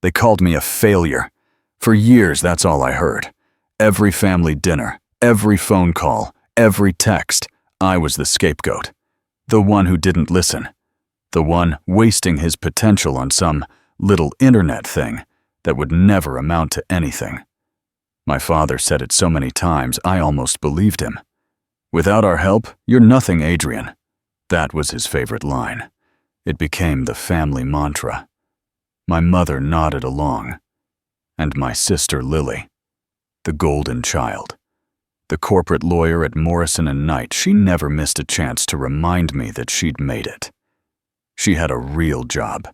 They called me a failure. For years, that's all I heard. Every family dinner, every phone call, every text, I was the scapegoat. The one who didn't listen. The one wasting his potential on some little internet thing that would never amount to anything. My father said it so many times, I almost believed him. "Without our help, you're nothing, Adrian." That was his favorite line. It became the family mantra. My mother nodded along. And my sister Lily, the golden child. The corporate lawyer at Morrison & Knight, she never missed a chance to remind me that she'd made it. She had a real job,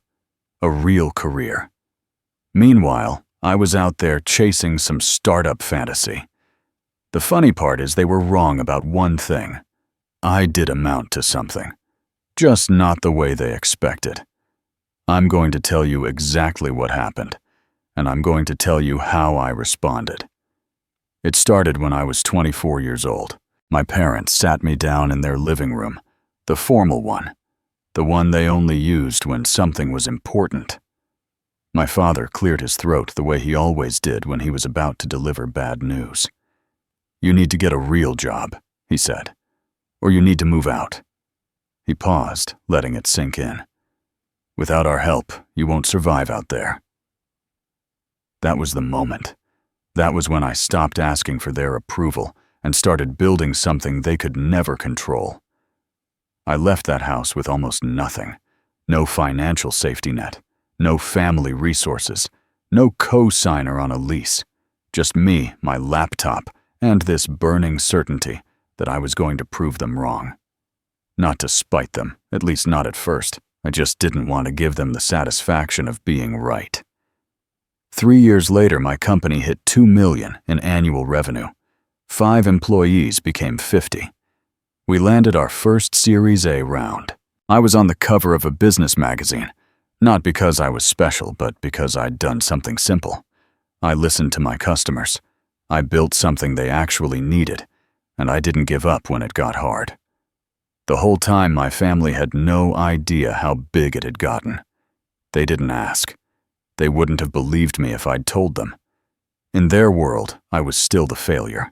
a real career. Meanwhile, I was out there chasing some startup fantasy. The funny part is they were wrong about one thing. I did amount to something, just not the way they expected. I'm going to tell you exactly what happened, and I'm going to tell you how I responded. It started when I was 24 years old. My parents sat me down in their living room, the formal one, the one they only used when something was important. My father cleared his throat the way he always did when he was about to deliver bad news. "You need to get a real job," he said, "or you need to move out." He paused, letting it sink in. "Without our help, you won't survive out there." That was the moment. That was when I stopped asking for their approval and started building something they could never control. I left that house with almost nothing. No financial safety net, no family resources, no co-signer on a lease. Just me, my laptop, and this burning certainty that I was going to prove them wrong. Not to spite them, at least not at first. I just didn't want to give them the satisfaction of being right. 3 years later, my company hit $2 million in annual revenue. 5 employees became 50. We landed our first Series A round. I was on the cover of a business magazine, not because I was special, but because I'd done something simple. I listened to my customers. I built something they actually needed, and I didn't give up when it got hard. The whole time, my family had no idea how big it had gotten. They didn't ask. They wouldn't have believed me if I'd told them. In their world, I was still the failure,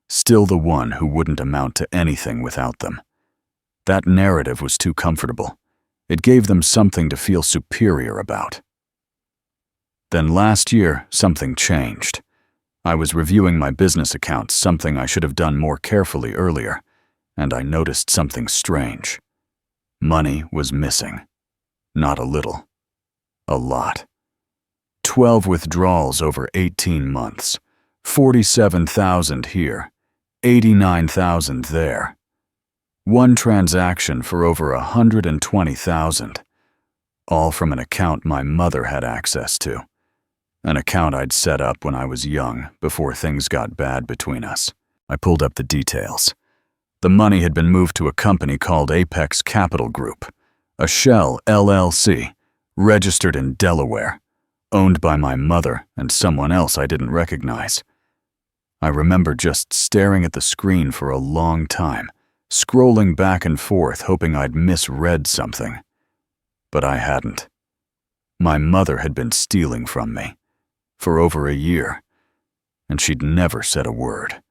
still the one who wouldn't amount to anything without them. That narrative was too comfortable. It gave them something to feel superior about. Then last year, something changed. I was reviewing my business accounts, something I should have done more carefully earlier, and I noticed something strange. Money was missing. Not a little. A lot. 12 withdrawals over 18 months. 47,000 here. 89,000 there. One transaction for over 120,000. All from an account my mother had access to. An account I'd set up when I was young, before things got bad between us. I pulled up the details. The money had been moved to a company called Apex Capital Group, a shell LLC, registered in Delaware, owned by my mother and someone else I didn't recognize. I remember just staring at the screen for a long time, scrolling back and forth hoping I'd misread something. But I hadn't. My mother had been stealing from me for over a year, and she'd never said a word.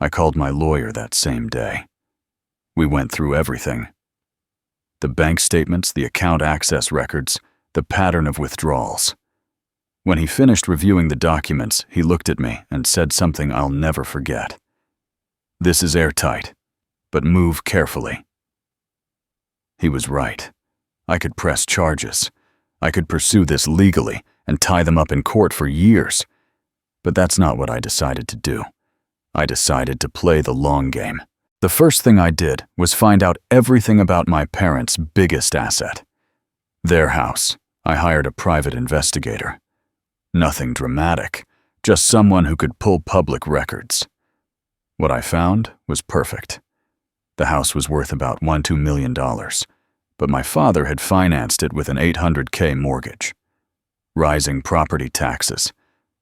I called my lawyer that same day. We went through everything. The bank statements, the account access records, the pattern of withdrawals. When he finished reviewing the documents, he looked at me and said something I'll never forget. "This is airtight, but move carefully." He was right. I could press charges. I could pursue this legally and tie them up in court for years. But that's not what I decided to do. I decided to play the long game. The first thing I did was find out everything about my parents' biggest asset. Their house. I hired a private investigator. Nothing dramatic, just someone who could pull public records. What I found was perfect. The house was worth about $2 million, but my father had financed it with an $800K mortgage. Rising property taxes,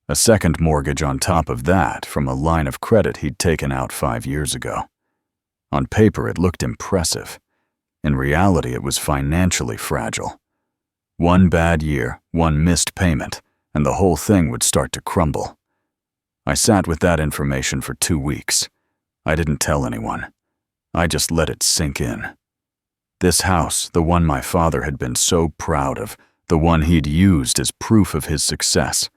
a second mortgage on top of that from a line of credit he'd taken out 5 years ago. On paper, it looked impressive. In reality, it was financially fragile. One bad year, one missed payment, and the whole thing would start to crumble. I sat with that information for 2 weeks. I didn't tell anyone. I just let it sink in. This house, the one my father had been so proud of, the one he'd used as proof of his success,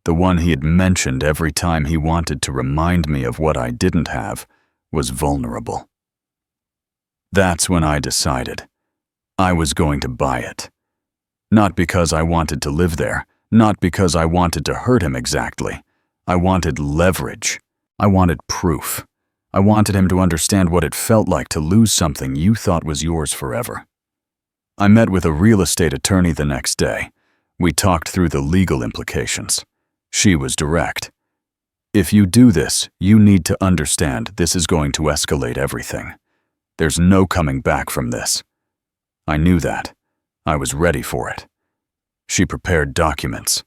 the one he had mentioned every time he wanted to remind me of what I didn't have, was vulnerable. That's when I decided I was going to buy it. Not because I wanted to live there, not because I wanted to hurt him exactly. I wanted leverage. I wanted proof. I wanted him to understand what it felt like to lose something you thought was yours forever. I met with a real estate attorney the next day. We talked through the legal implications. She was direct. If you do this, you need to understand this is going to escalate everything. There's no coming back from this. I knew that. I was ready for it. She prepared documents.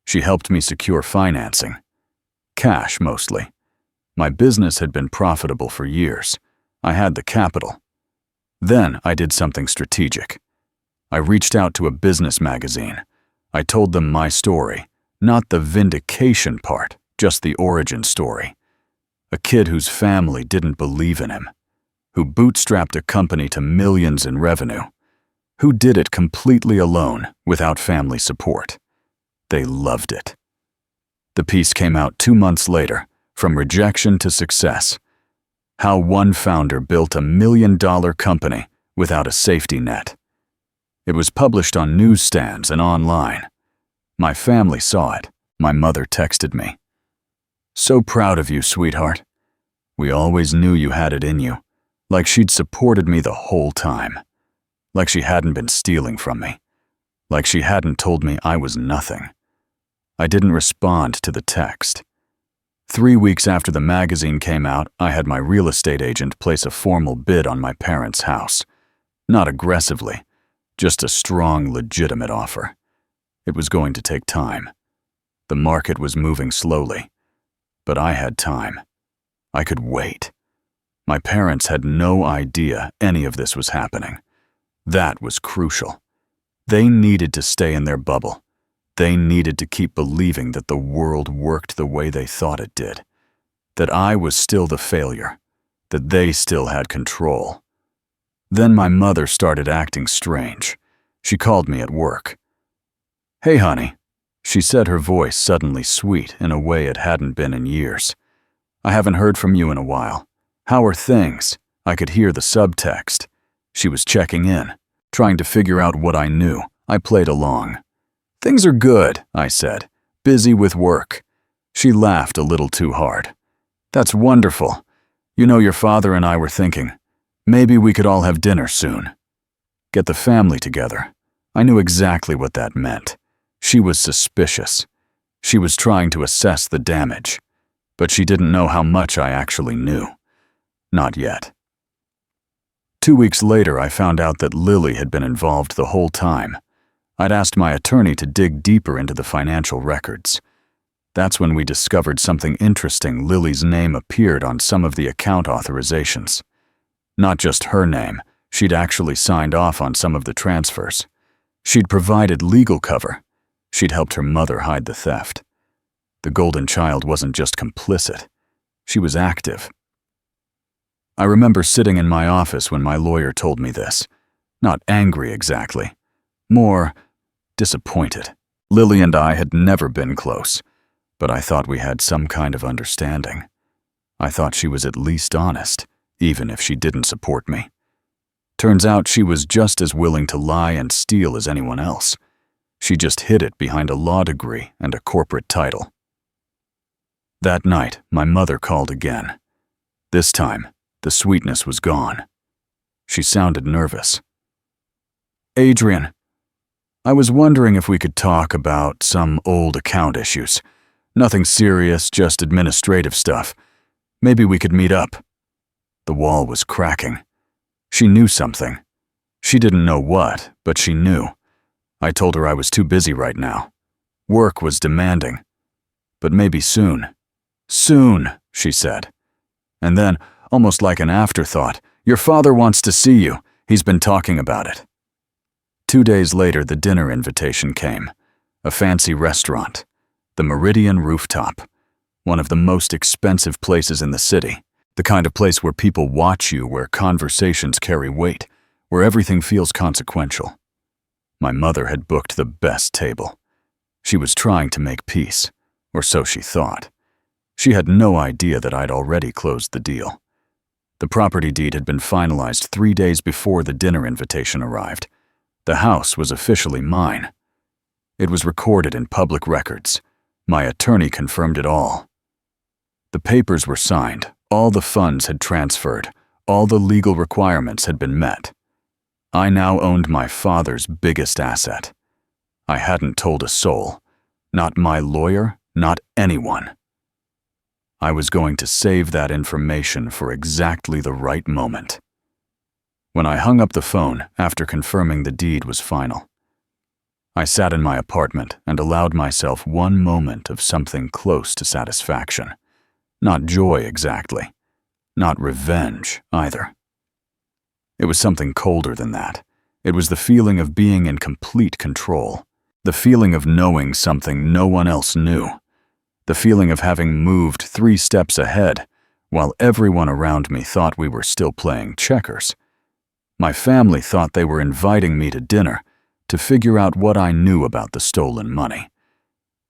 She helped me secure financing. Cash, mostly. My business had been profitable for years. I had the capital. Then I did something strategic. I reached out to a business magazine. I told them my story, not the vindication part, just the origin story. A kid whose family didn't believe in him, who bootstrapped a company to millions in revenue, who did it completely alone without family support. They loved it. The piece came out 2 months later, From Rejection to Success. How one founder built $1 million company without a safety net. It was published on newsstands and online. My family saw it. My mother texted me. "So proud of you, sweetheart. We always knew you had it in you, like she'd supported me the whole time. Like she hadn't been stealing from me. Like she hadn't told me I was nothing." I didn't respond to the text. 3 weeks after the magazine came out, I had my real estate agent place a formal bid on my parents' house. Not aggressively, just a strong, legitimate offer. It was going to take time. The market was moving slowly. But I had time. I could wait. My parents had no idea any of this was happening. That was crucial. They needed to stay in their bubble. They needed to keep believing that the world worked the way they thought it did. That I was still the failure. That they still had control. Then my mother started acting strange. She called me at work. "Hey, honey," she said, her voice suddenly sweet in a way it hadn't been in years. "I haven't heard from you in a while. How are things?" I could hear the subtext. She was checking in, trying to figure out what I knew. I played along. "Things are good," I said, "busy with work." She laughed a little too hard. "That's wonderful. You know, your father and I were thinking, maybe we could all have dinner soon. Get the family together." I knew exactly what that meant. She was suspicious. She was trying to assess the damage. But she didn't know how much I actually knew. Not yet. 2 weeks later, I found out that Lily had been involved the whole time. I'd asked my attorney to dig deeper into the financial records. That's when we discovered something interesting. Lily's name appeared on some of the account authorizations. Not just her name, she'd actually signed off on some of the transfers. She'd provided legal cover. She'd helped her mother hide the theft. The golden child wasn't just complicit. She was active. I remember sitting in my office when my lawyer told me this. Not angry exactly. More disappointed. Lily and I had never been close, but I thought we had some kind of understanding. I thought she was at least honest, even if she didn't support me. Turns out she was just as willing to lie and steal as anyone else. She just hid it behind a law degree and a corporate title. That night, my mother called again. This time, the sweetness was gone. She sounded nervous. "Adrian, I was wondering if we could talk about some old account issues. Nothing serious, just administrative stuff. Maybe we could meet up." The wall was cracking. She knew something. She didn't know what, but she knew. I told her I was too busy right now. Work was demanding. But maybe soon. "Soon," she said. And then, almost like an afterthought, "Your father wants to see you. He's been talking about it." 2 days later, the dinner invitation came. A fancy restaurant. The Meridian Rooftop. One of the most expensive places in the city. The kind of place where people watch you, where conversations carry weight, where everything feels consequential. My mother had booked the best table. She was trying to make peace, or so she thought. She had no idea that I'd already closed the deal. The property deed had been finalized 3 days before the dinner invitation arrived. The house was officially mine. It was recorded in public records. My attorney confirmed it all. The papers were signed, all the funds had transferred, all the legal requirements had been met. I now owned my father's biggest asset. I hadn't told a soul, not my lawyer, not anyone. I was going to save that information for exactly the right moment. When I hung up the phone after confirming the deed was final, I sat in my apartment and allowed myself one moment of something close to satisfaction. Not joy exactly, not revenge either. It was something colder than that. It was the feeling of being in complete control, the feeling of knowing something no one else knew, the feeling of having moved 3 steps ahead while everyone around me thought we were still playing checkers. My family thought they were inviting me to dinner to figure out what I knew about the stolen money.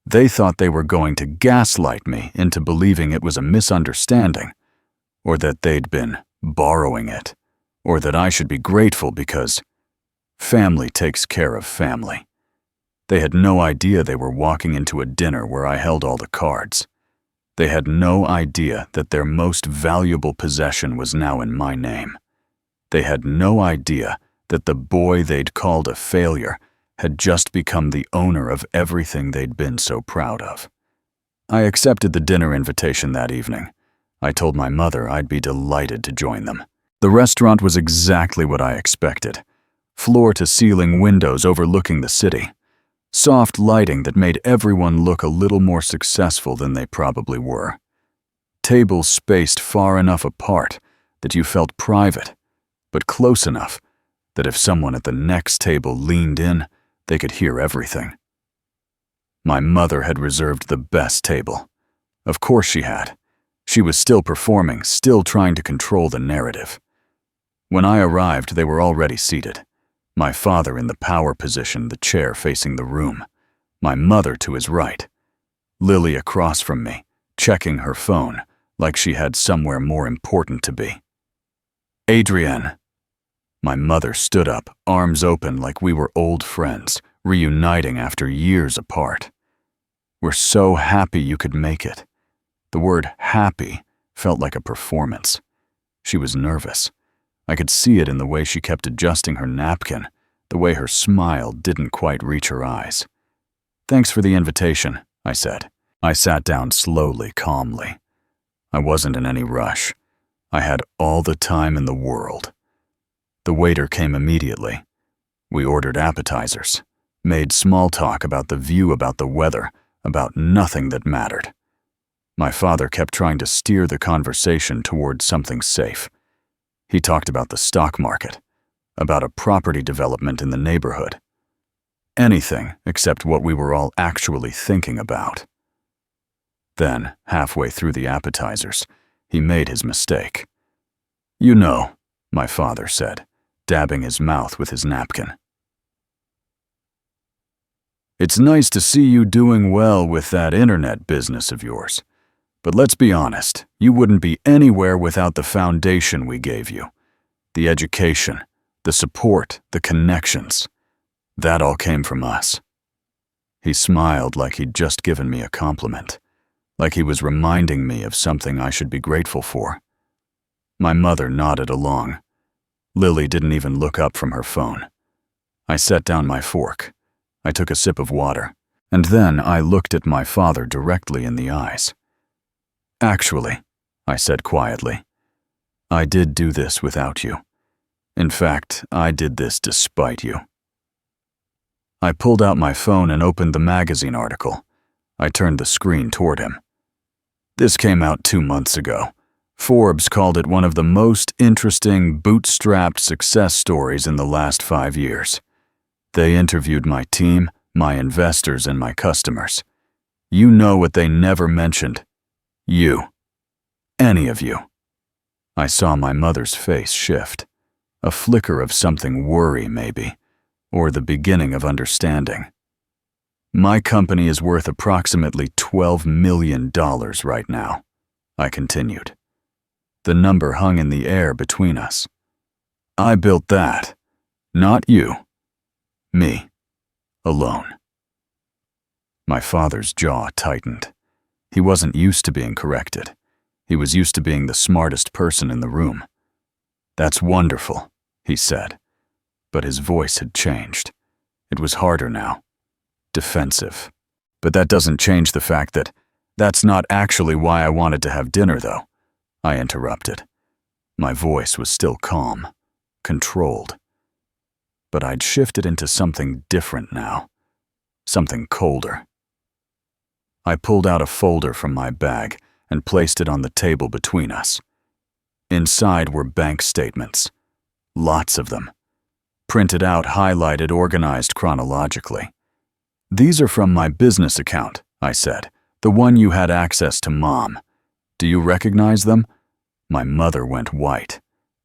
They thought they were going to gaslight me into believing it was a misunderstanding, or that they'd been borrowing it, or that I should be grateful because family takes care of family. They had no idea they were walking into a dinner where I held all the cards. They had no idea that their most valuable possession was now in my name. They had no idea that the boy they'd called a failure had just become the owner of everything they'd been so proud of. I accepted the dinner invitation that evening. I told my mother I'd be delighted to join them. The restaurant was exactly what I expected. Floor-to-ceiling windows overlooking the city. Soft lighting that made everyone look a little more successful than they probably were. Tables spaced far enough apart that you felt private, but close enough that if someone at the next table leaned in, they could hear everything. My mother had reserved the best table. Of course she had. She was still performing, still trying to control the narrative. When I arrived, they were already seated. My father in the power position, the chair facing the room. My mother to his right. Lily across from me, checking her phone like she had somewhere more important to be. Adrienne. My mother stood up, arms open like we were old friends, reuniting after years apart. We're so happy you could make it. The word happy felt like a performance. She was nervous. I could see it in the way she kept adjusting her napkin, the way her smile didn't quite reach her eyes. Thanks for the invitation, I said. I sat down slowly, calmly. I wasn't in any rush. I had all the time in the world. The waiter came immediately. We ordered appetizers, made small talk about the view, about the weather, about nothing that mattered. My father kept trying to steer the conversation toward something safe. He talked about the stock market, about a property development in the neighborhood. Anything except what we were all actually thinking about. Then, halfway through the appetizers, he made his mistake. "You know," my father said, dabbing his mouth with his napkin. "It's nice to see you doing well with that internet business of yours. But let's be honest, you wouldn't be anywhere without the foundation we gave you. The education, the support, the connections. That all came from us." He smiled like he'd just given me a compliment, like he was reminding me of something I should be grateful for. My mother nodded along. Lily didn't even look up from her phone. I set down my fork. I took a sip of water, and then I looked at my father directly in the eyes. "Actually," I said quietly, "I did do this without you. In fact, I did this despite you." I pulled out my phone and opened the magazine article. I turned the screen toward him. This came out 2 months ago. Forbes called it one of the most interesting bootstrapped success stories in the last 5 years. They interviewed my team, my investors and my customers. You know what they never mentioned. You. Any of you. I saw my mother's face shift. A flicker of something worry, maybe, or the beginning of understanding. My company is worth approximately $12 million right now, I continued. The number hung in the air between us. I built that, not you. Me. Alone. My father's jaw tightened. He wasn't used to being corrected. He was used to being the smartest person in the room. That's wonderful, he said. But his voice had changed. It was harder now. Defensive. But that doesn't change the fact that that's not actually why I wanted to have dinner, though, I interrupted. My voice was still calm, controlled. But I'd shifted into something different now. Something colder. I pulled out a folder from my bag and placed it on the table between us. Inside were bank statements. Lots of them. Printed out, highlighted, organized chronologically. These are from my business account, I said. The one you had access to, Mom. Do you recognize them? My mother went white.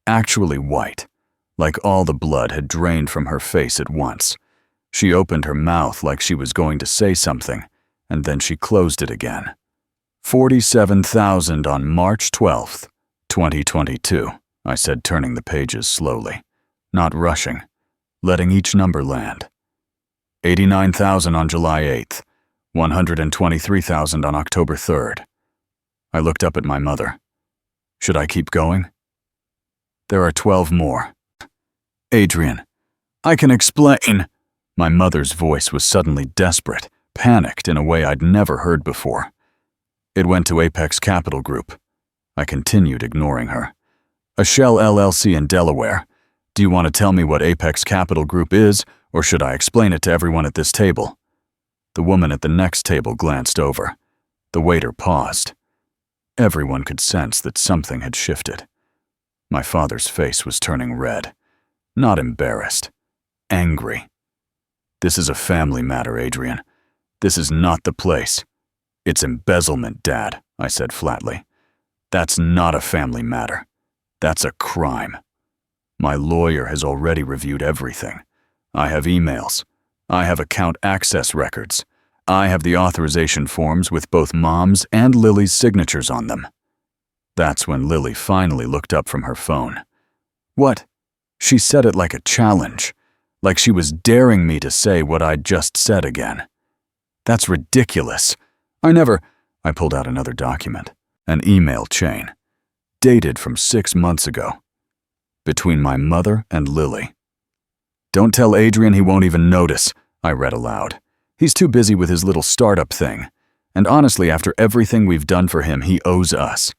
Actually white. Like all the blood had drained from her face at once. She opened her mouth like she was going to say something, and then she closed it again. 47,000 on March 12th, 2022, I said, turning the pages slowly, not rushing, letting each number land. 89,000 on July 8th, 123,000 on October 3rd. I looked up at my mother. Should I keep going? There are 12 more. Adrian, I can explain. My mother's voice was suddenly desperate, panicked in a way I'd never heard before. It went to Apex Capital Group. I continued, ignoring her. A Shell LLC in Delaware. Do you want to tell me what Apex Capital Group is, or should I explain it to everyone at this table? The woman at the next table glanced over. The waiter paused. Everyone could sense that something had shifted. My father's face was turning red. Not embarrassed. Angry. This is a family matter, Adrian. This is not the place. It's embezzlement, Dad, I said flatly. That's not a family matter. That's a crime. My lawyer has already reviewed everything. I have emails. I have account access records. I have the authorization forms with both Mom's and Lily's signatures on them. That's when Lily finally looked up from her phone. What? She said it like a challenge, like she was daring me to say what I'd just said again. That's ridiculous. I pulled out another document, an email chain, dated from 6 months ago, between my mother and Lily. Don't tell Adrian, he won't even notice, I read aloud. He's too busy with his little startup thing. And honestly, after everything we've done for him, he owes us.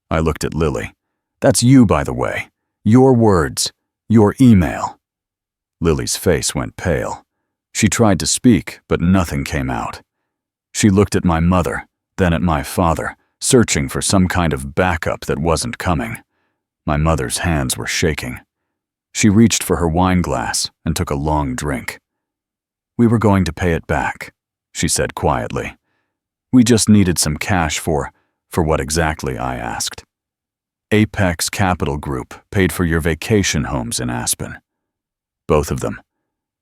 I looked at Lily. That's you, by the way. Your words. Your email. Lily's face went pale. She tried to speak, but nothing came out. She looked at my mother, then at my father, searching for some kind of backup that wasn't coming. My mother's hands were shaking. She reached for her wine glass and took a long drink. We were going to pay it back, she said quietly. We just needed some cash for what exactly, I asked. Apex Capital Group paid for your vacation homes in Aspen. Both of them.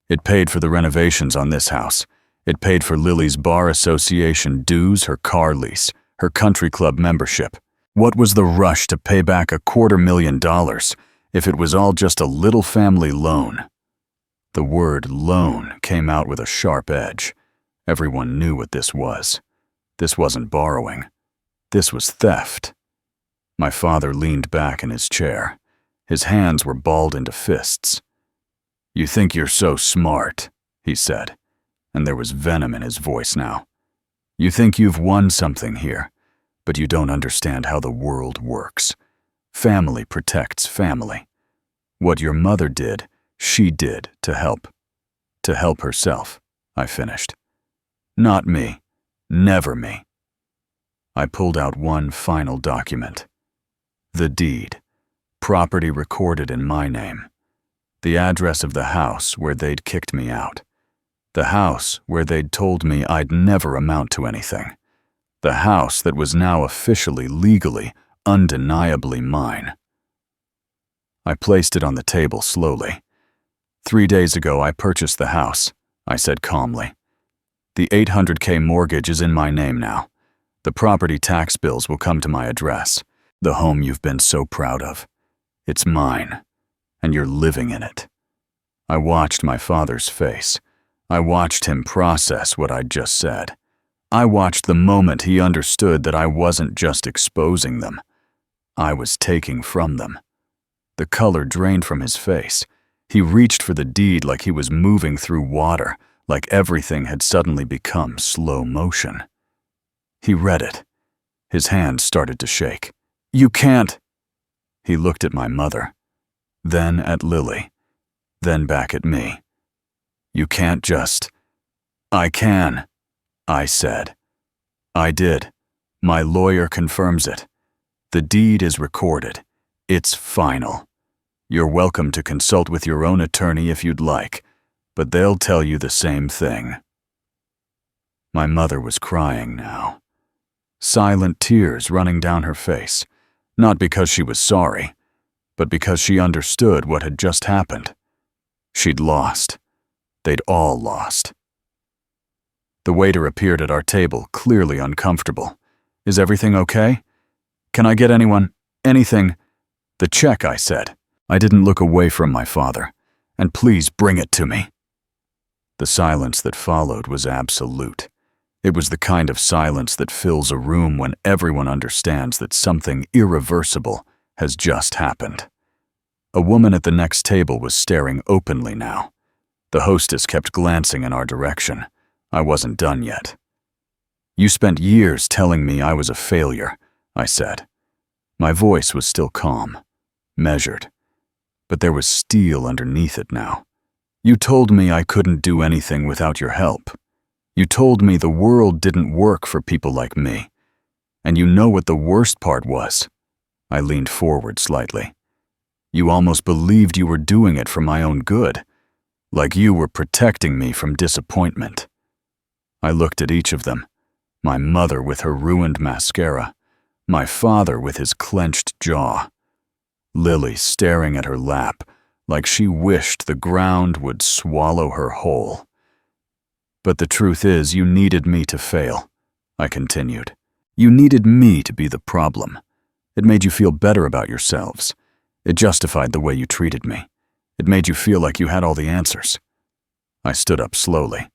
It paid for the renovations on this house. It paid for Lily's bar association dues, her car lease, her country club membership. What was the rush to pay back $250,000 if it was all just a little family loan? The word loan came out with a sharp edge. Everyone knew what this was. This wasn't borrowing. This was theft. My father leaned back in his chair. His hands were balled into fists. You think you're so smart, he said, and there was venom in his voice now. You think you've won something here, but you don't understand how the world works. Family protects family. What your mother did, she did to help. To help herself, I finished. Not me. Never me. I pulled out one final document. The deed. Property recorded in my name. The address of the house where they'd kicked me out. The house where they'd told me I'd never amount to anything. The house that was now officially, legally, undeniably mine. I placed it on the table slowly. 3 days ago, I purchased the house, I said calmly. The $800K mortgage is in my name now. The property tax bills will come to my address, the home you've been so proud of. It's mine, and you're living in it. I watched my father's face. I watched him process what I'd just said. I watched the moment he understood that I wasn't just exposing them. I was taking from them. The color drained from his face. He reached for the deed like he was moving through water, like everything had suddenly become slow motion. He read it. His hand started to shake. "You can't." He looked at my mother, then at Lily, then back at me. "You can't just..." "I can," I said. I did. My lawyer confirms it. The deed is recorded. It's final. You're welcome to consult with your own attorney if you'd like, but they'll tell you the same thing. My mother was crying now. Silent tears running down her face, not because she was sorry, but because she understood what had just happened. She'd lost. They'd all lost. The waiter appeared at our table, clearly uncomfortable. "Is everything okay? Can I get anything?" "The check," I said. I didn't look away from my father. "And please bring it to me." The silence that followed was absolute. It was the kind of silence that fills a room when everyone understands that something irreversible has just happened. A woman at the next table was staring openly now. The hostess kept glancing in our direction. I wasn't done yet. "You spent years telling me I was a failure," I said. My voice was still calm, measured, but there was steel underneath it now. "You told me I couldn't do anything without your help. You told me the world didn't work for people like me. And you know what the worst part was?" I leaned forward slightly. "You almost believed you were doing it for my own good, like you were protecting me from disappointment." I looked at each of them, my mother with her ruined mascara, my father with his clenched jaw, Lily staring at her lap like she wished the ground would swallow her whole. "But the truth is, you needed me to fail," I continued. "You needed me to be the problem. It made you feel better about yourselves. It justified the way you treated me. It made you feel like you had all the answers." I stood up slowly.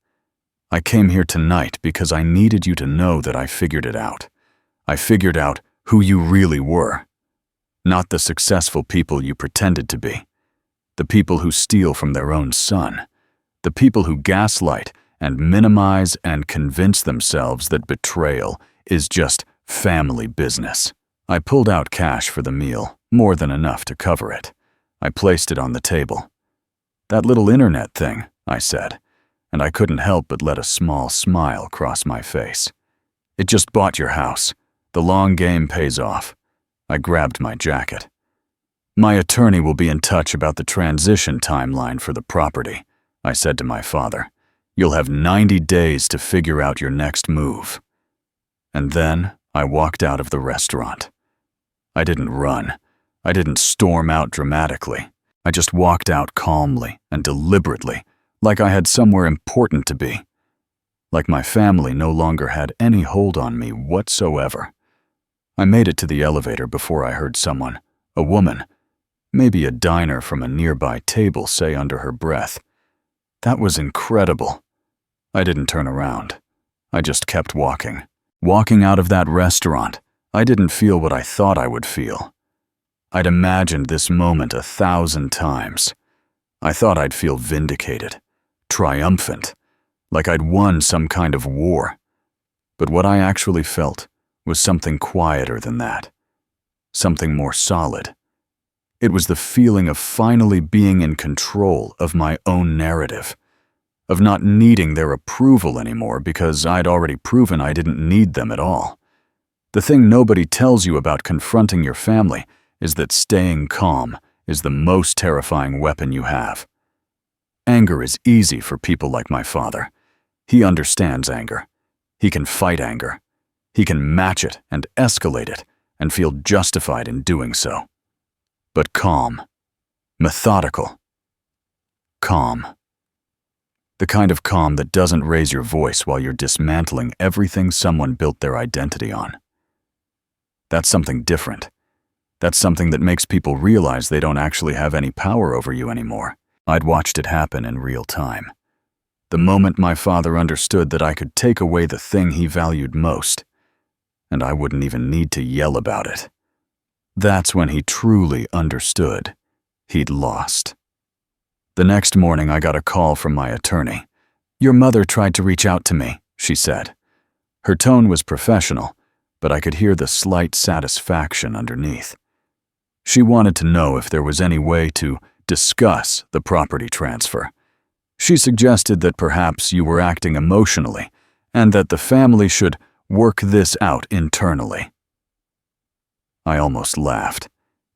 "I came here tonight because I needed you to know that I figured it out. I figured out who you really were. Not the successful people you pretended to be. The people who steal from their own son. The people who gaslight and minimize and convince themselves that betrayal is just family business." I pulled out cash for the meal, more than enough to cover it. I placed it on the table. "That little internet thing," I said, and I couldn't help but let a small smile cross my face. "It just bought your house. The long game pays off." I grabbed my jacket. "My attorney will be in touch about the transition timeline for the property," I said to my father. "You'll have 90 days to figure out your next move." And then I walked out of the restaurant. I didn't run. I didn't storm out dramatically. I just walked out calmly and deliberately, like I had somewhere important to be. Like my family no longer had any hold on me whatsoever. I made it to the elevator before I heard someone, a woman, maybe a diner from a nearby table, say under her breath, "That was incredible." I didn't turn around. I just kept walking. Walking out of that restaurant, I didn't feel what I thought I would feel. I'd imagined this moment 1,000 times. I thought I'd feel vindicated, triumphant, like I'd won some kind of war. But what I actually felt was something quieter than that, something more solid. It was the feeling of finally being in control of my own narrative, of not needing their approval anymore because I'd already proven I didn't need them at all. The thing nobody tells you about confronting your family is that staying calm is the most terrifying weapon you have. Anger is easy for people like my father. He understands anger. He can fight anger. He can match it and escalate it and feel justified in doing so. But calm, methodical, calm. The kind of calm that doesn't raise your voice while you're dismantling everything someone built their identity on. That's something different. That's something that makes people realize they don't actually have any power over you anymore. I'd watched it happen in real time. The moment my father understood that I could take away the thing he valued most, and I wouldn't even need to yell about it. That's when he truly understood he'd lost. The next morning, I got a call from my attorney. "Your mother tried to reach out to me," she said. Her tone was professional, but I could hear the slight satisfaction underneath. She wanted to know if there was any way to discuss the property transfer. She suggested that perhaps you were acting emotionally and that the family should work this out internally. I almost laughed.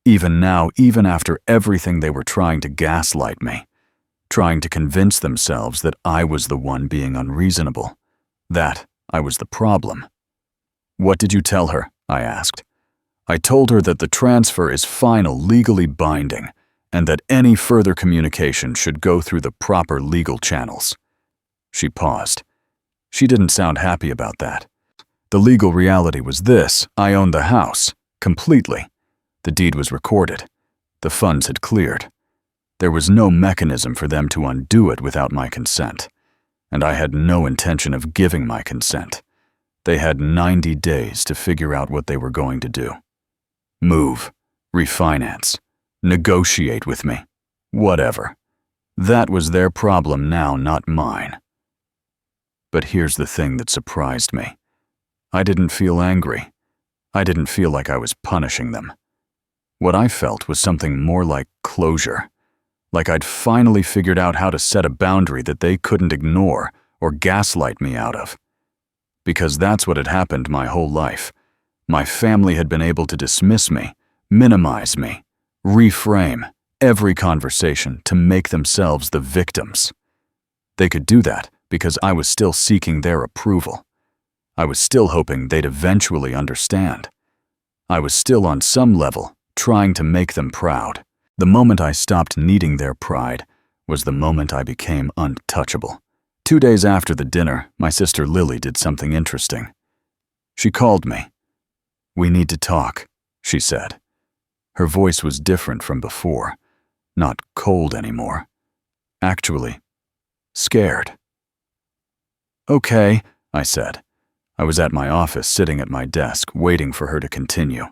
Even now, even after everything they were trying to gaslight me, trying to convince themselves that I was the one being unreasonable, that I was the problem. "What did you tell her?" I asked. "I told her that the transfer is final, legally binding, and that any further communication should go through the proper legal channels." She paused. She didn't sound happy about that. The legal reality was this: I owned the house, completely. The deed was recorded. The funds had cleared. There was no mechanism for them to undo it without my consent, and I had no intention of giving my consent. They had 90 days to figure out what they were going to do. Move, refinance, negotiate with me, whatever. That was their problem now, not mine. But here's the thing that surprised me. I didn't feel angry. I didn't feel like I was punishing them. What I felt was something more like closure, like I'd finally figured out how to set a boundary that they couldn't ignore or gaslight me out of. Because that's what had happened my whole life. My family had been able to dismiss me, minimize me, reframe every conversation to make themselves the victims. They could do that because I was still seeking their approval. I was still hoping they'd eventually understand. I was still on some level trying to make them proud. The moment I stopped needing their pride was the moment I became untouchable. 2 days after the dinner, my sister Lily did something interesting. She called me. "We need to talk," she said. Her voice was different from before, not cold anymore. Actually, scared. "Okay," I said. I was at my office, sitting at my desk, waiting for her to continue.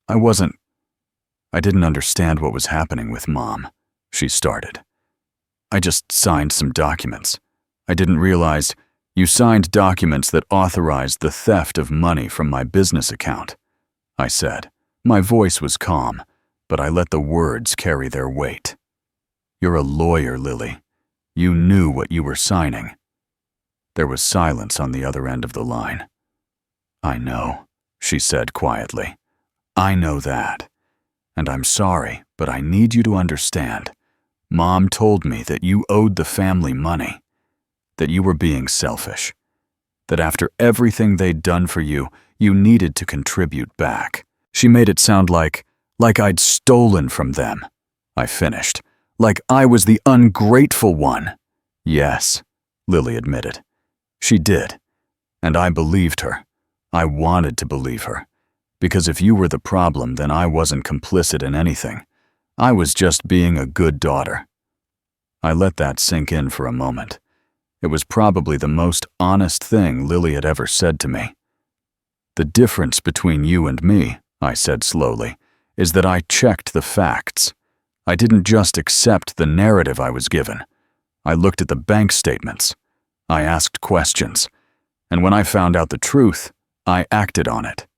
I didn't understand what was happening with Mom," she started. "I just signed some documents. I didn't realize you signed documents that authorized the theft of money from my business account," I said. My voice was calm, but I let the words carry their weight. "You're a lawyer, Lily. You knew what you were signing." There was silence on the other end of the line. "I know," she said quietly. "I know that. And I'm sorry, but I need you to understand. Mom told me that you owed the family money, that you were being selfish, that after everything they'd done for you, you needed to contribute back." She made it sound like I'd stolen from them. I finished. Like I was the ungrateful one. "Yes," Lily admitted. "She did. And I believed her. I wanted to believe her. Because if you were the problem, then I wasn't complicit in anything. I was just being a good daughter." I let that sink in for a moment. It was probably the most honest thing Lily had ever said to me. "The difference between you and me," I said slowly, "is that I checked the facts. I didn't just accept the narrative I was given. I looked at the bank statements. I asked questions. And when I found out the truth, I acted on it."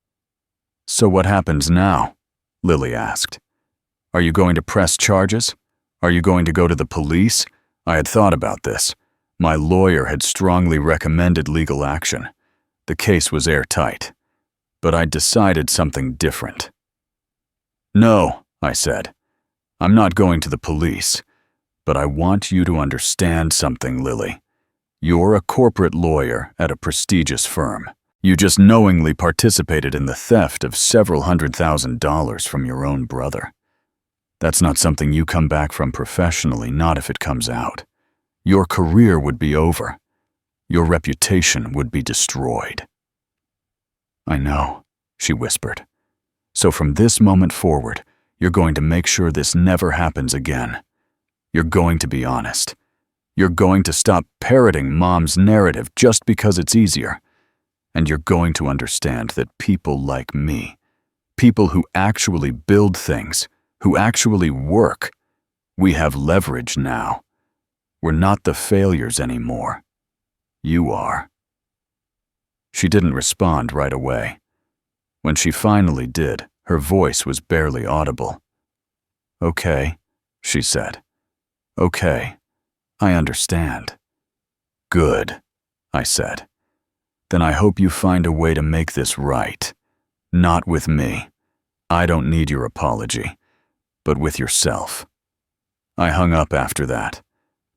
"So what happens now?" Lily asked. "Are you going to press charges? Are you going to go to the police?" I had thought about this. My lawyer had strongly recommended legal action. The case was airtight. But I'd decided something different. "No," I said. "I'm not going to the police. But I want you to understand something, Lily. You're a corporate lawyer at a prestigious firm. You just knowingly participated in the theft of several $100,000 from your own brother. That's not something you come back from professionally, not if it comes out. Your career would be over. Your reputation would be destroyed. I know, she whispered. So from this moment forward, you're going to make sure this never happens again. You're going to be honest. You're going to stop parroting Mom's narrative just because it's easier. And you're going to understand that people like me, people who actually build things, who actually work, we have leverage now. We're not the failures anymore. You are. She didn't respond right away. When she finally did, her voice was barely audible. Okay, she said. Okay, I understand. Good, I said. Then I hope you find a way to make this right. Not with me. I don't need your apology, but with yourself. I hung up after that.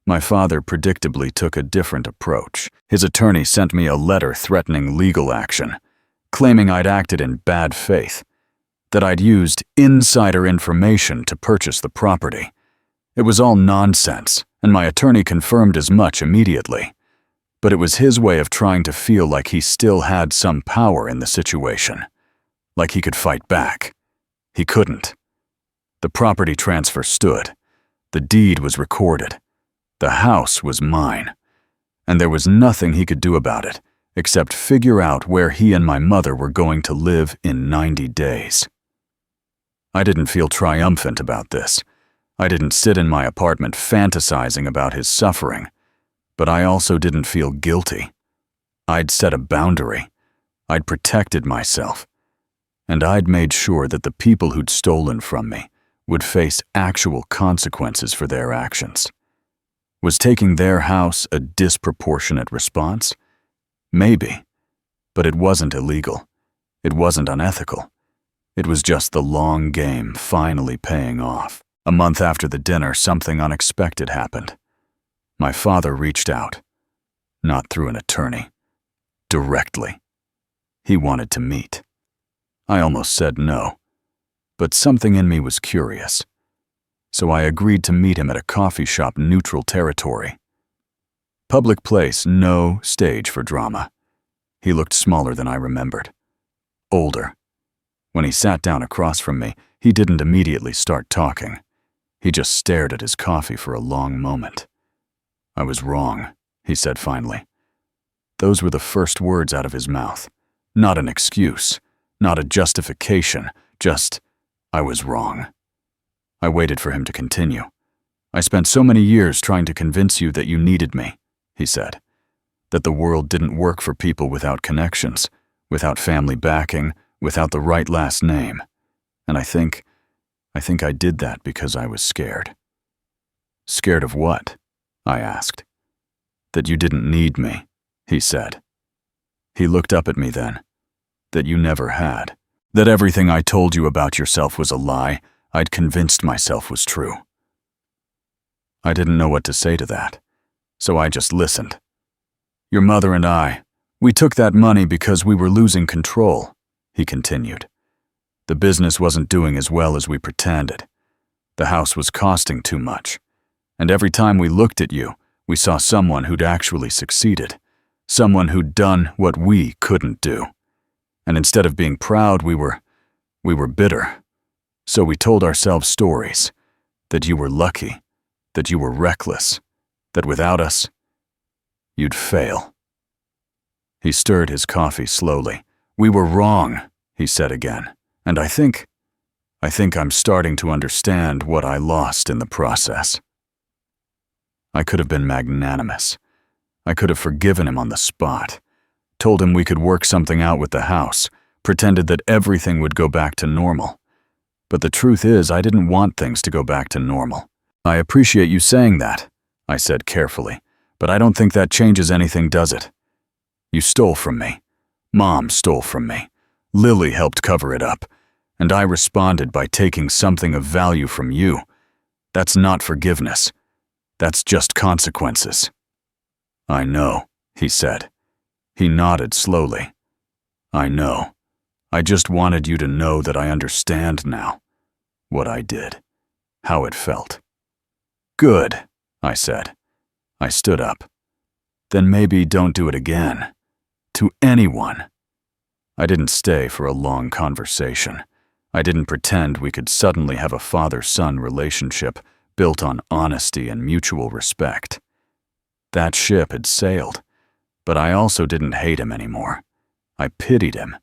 My father predictably took a different approach. His attorney sent me a letter threatening legal action, claiming I'd acted in bad faith, that I'd used insider information to purchase the property. It was all nonsense, and my attorney confirmed as much immediately. But it was his way of trying to feel like he still had some power in the situation, like he could fight back. He couldn't. The property transfer stood. The deed was recorded. The house was mine. And there was nothing he could do about it, except figure out where he and my mother were going to live in 90 days. I didn't feel triumphant about this. I didn't sit in my apartment fantasizing about his suffering. But I also didn't feel guilty. I'd set a boundary. I'd protected myself. And I'd made sure that the people who'd stolen from me would face actual consequences for their actions. Was taking their house a disproportionate response? Maybe. But it wasn't illegal. It wasn't unethical. It was just the long game finally paying off. A month after the dinner, something unexpected happened. My father reached out. Not through an attorney. Directly. He wanted to meet. I almost said no. But something in me was curious. So I agreed to meet him at a coffee shop neutral territory. Public place, no stage for drama. He looked smaller than I remembered. Older. When he sat down across from me, he didn't immediately start talking. He just stared at his coffee for a long moment. I was wrong, he said finally. Those were the first words out of his mouth. Not an excuse, not a justification, just, I was wrong. I waited for him to continue. I spent so many years trying to convince you that you needed me, he said. That the world didn't work for people without connections, without family backing, without the right last name. And I think I did that because I was scared. Scared of what? I asked. That you didn't need me, he said. He looked up at me then. That you never had. That everything I told you about yourself was a lie I'd convinced myself was true. I didn't know what to say to that, so I just listened. Your mother and I, we took that money because we were losing control, he continued. The business wasn't doing as well as we pretended. The house was costing too much. And every time we looked at you, we saw someone who'd actually succeeded. Someone who'd done what we couldn't do. And instead of being proud, we were bitter. So we told ourselves stories. That you were lucky. That you were reckless. That without us, you'd fail. He stirred his coffee slowly. We were wrong, he said again. And I think I'm starting to understand what I lost in the process. I could have been magnanimous. I could have forgiven him on the spot, told him we could work something out with the house, pretended that everything would go back to normal. But the truth is, I didn't want things to go back to normal. I appreciate you saying that, I said carefully, but I don't think that changes anything, does it? You stole from me. Mom stole from me. Lily helped cover it up, and I responded by taking something of value from you. That's not forgiveness. That's just consequences." "I know," he said. He nodded slowly. "I know. I just wanted you to know that I understand now. What I did. How it felt." "Good," I said. I stood up. "Then maybe don't do it again. To anyone." I didn't stay for a long conversation. I didn't pretend we could suddenly have a father-son relationship built on honesty and mutual respect. That ship had sailed, but I also didn't hate him anymore. I pitied him,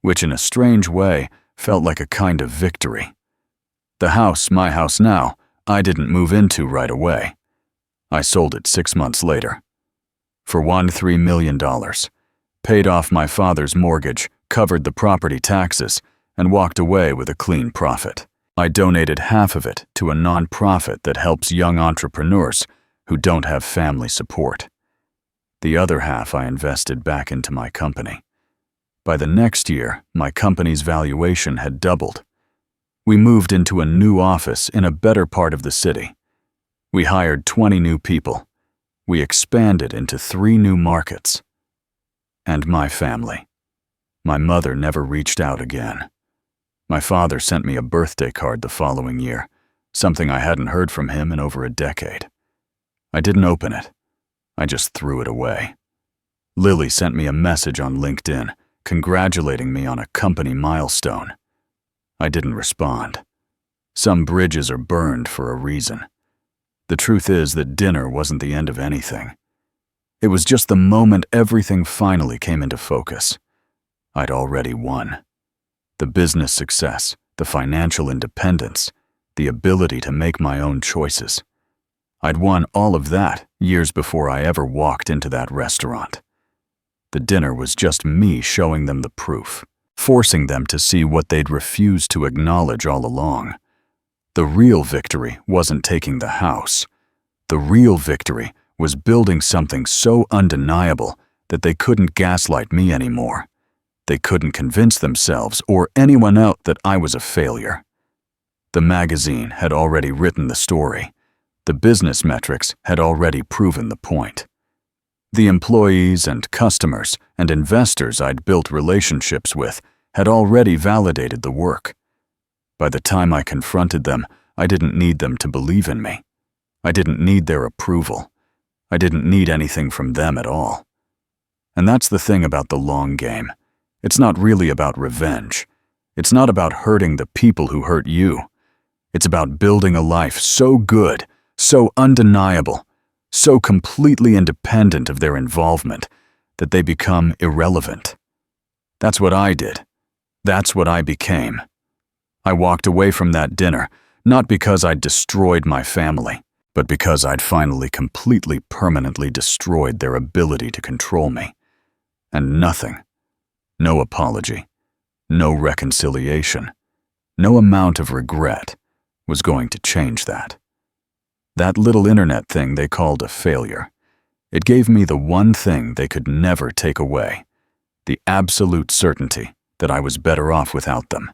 which in a strange way felt like a kind of victory. The house, my house now, I didn't move into right away. I sold it 6 months later. For $3 million, paid off my father's mortgage, covered the property taxes, and walked away with a clean profit. I donated half of it to a nonprofit that helps young entrepreneurs who don't have family support. The other half I invested back into my company. By the next year, my company's valuation had doubled. We moved into a new office in a better part of the city. We hired 20 new people. We expanded into 3 new markets. And my family. My mother never reached out again. My father sent me a birthday card the following year, something I hadn't heard from him in over a decade. I didn't open it. I just threw it away. Lily sent me a message on LinkedIn, congratulating me on a company milestone. I didn't respond. Some bridges are burned for a reason. The truth is that dinner wasn't the end of anything. It was just the moment everything finally came into focus. I'd already won. The business success, the financial independence, the ability to make my own choices. I'd won all of that years before I ever walked into that restaurant. The dinner was just me showing them the proof, forcing them to see what they'd refused to acknowledge all along. The real victory wasn't taking the house. The real victory was building something so undeniable that they couldn't gaslight me anymore. They couldn't convince themselves or anyone else that I was a failure. The magazine had already written the story. The business metrics had already proven the point. The employees and customers and investors I'd built relationships with had already validated the work. By the time I confronted them, I didn't need them to believe in me. I didn't need their approval. I didn't need anything from them at all. And that's the thing about the long game. It's not really about revenge. It's not about hurting the people who hurt you. It's about building a life so good, so undeniable, so completely independent of their involvement that they become irrelevant. That's what I did. That's what I became. I walked away from that dinner, not because I'd destroyed my family, but because I'd finally completely permanently destroyed their ability to control me. And nothing, no apology, no reconciliation, no amount of regret was going to change that. That little internet thing they called a failure. It gave me the one thing they could never take away, the absolute certainty that I was better off without them.